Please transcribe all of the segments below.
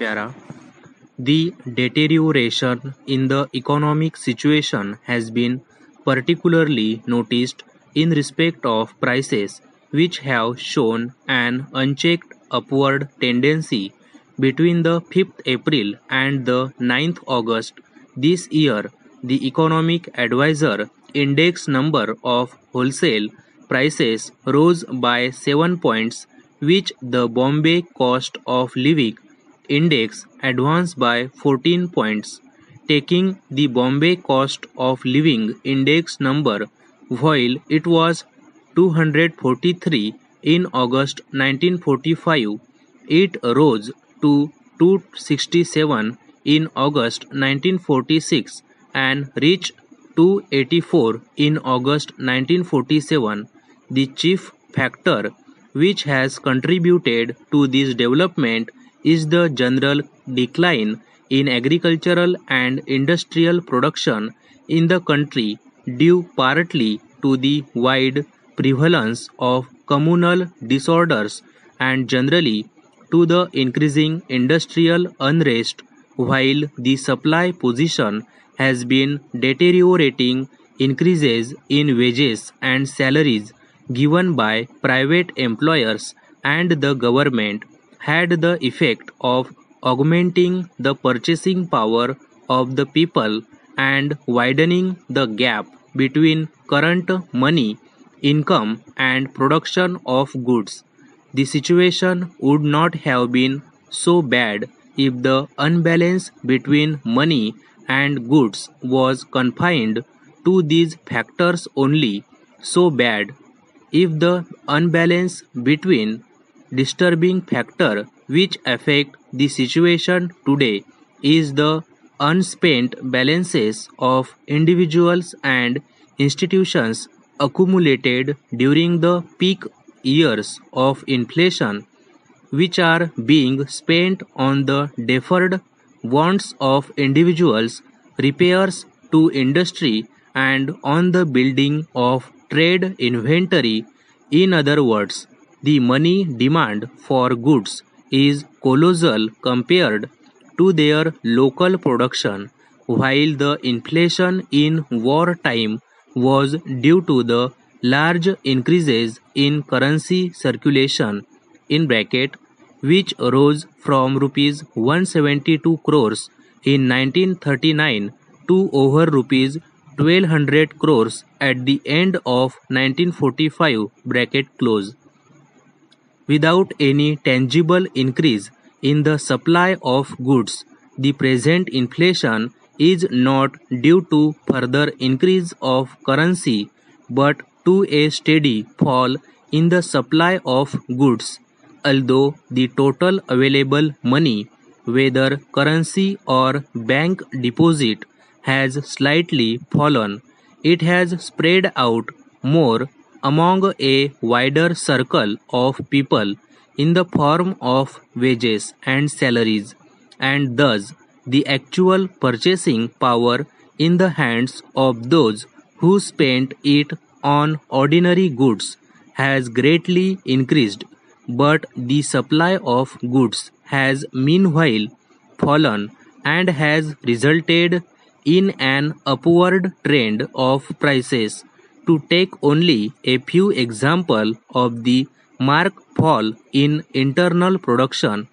Pyara. The deterioration in the economic situation has been particularly noticed in respect of prices, which have shown an unchecked upward tendency between the 5th April and the 9th August this year. The Economic Advisor Index number of wholesale prices rose by 7 points, which the Bombay Cost of Living Index advanced by 14 points, taking the Bombay Cost of Living Index number, while it was 243 in August 1945, it rose to 267 in August 1946 and reached 284 in August 1947. The chief factor which has contributed to this development is the general decline in agricultural and industrial production in the country, due partly to the wide prevalence of communal disorders and generally to the increasing industrial unrest, while the supply position has been deteriorating. Increases in wages and salaries given by private employers and the government had the effect of augmenting the purchasing power of the people and widening the gap between current money income and production of goods. The situation would not have been so bad if the unbalance between money and goods was confined to these factors only. So bad if the unbalance between disturbing factor which affect the situation today is the unspent balances of individuals and institutions accumulated during the peak years of inflation, which are being spent on the deferred wants of individuals, repairs to industry, and on the building of trade inventory. In other words, the money demand for goods is colossal compared to their local production, while the inflation in wartime was due to the large increases in currency circulation in bracket, which rose from rupees 172 crores in 1939 to over rupees 1200 crores at the end of 1945 bracket close. Without any tangible increase in the supply of goods, the present inflation is not due to further increase of currency but to a steady fall in the supply of goods. Although the total available money, whether currency or bank deposit, has slightly fallen, it has spread out more among a wider circle of people in the form of wages and salaries, and thus the actual purchasing power in the hands of those who spent it on ordinary goods has greatly increased, but the supply of goods has meanwhile fallen and has resulted in an upward trend of prices. To take only a few examples of the marked fall in internal production,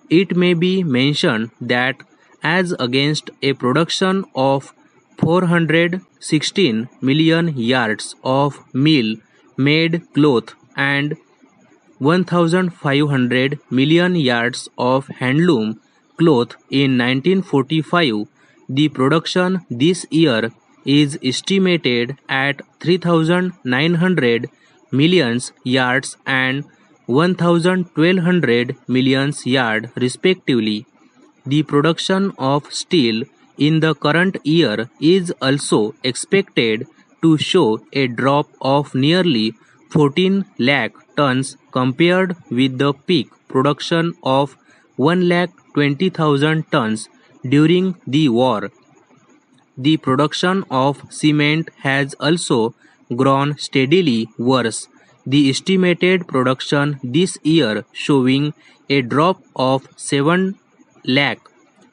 it may be mentioned that as against a production of 416 million yards of mill-made cloth and 1,500 million yards of handloom cloth in 1945, the production this year is estimated at 3,900 million yards and 1,200 million yards respectively. The production of steel in the current year is also expected to show a drop of nearly 14 lakh tons compared with the peak production of 1,20,000 tons during the war. The production of cement has also grown steadily worse. The estimated production this year showing a drop of 7 lakh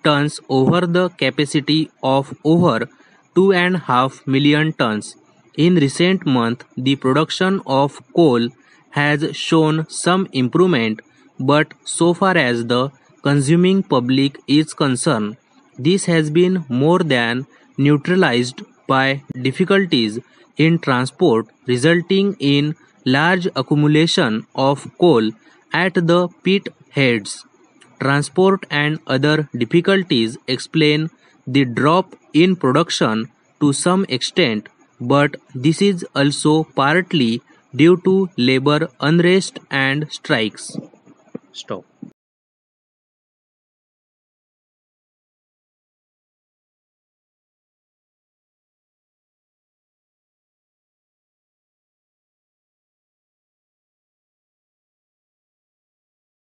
tons over the capacity of over 2.5 million tons. In recent months, the production of coal has shown some improvement, but so far as the consuming public is concerned, this has been more than neutralized by difficulties in transport resulting in large accumulation of coal at the pit heads. Transport and other difficulties explain the drop in production to some extent, but this is also partly due to labor unrest and strikes. Stop.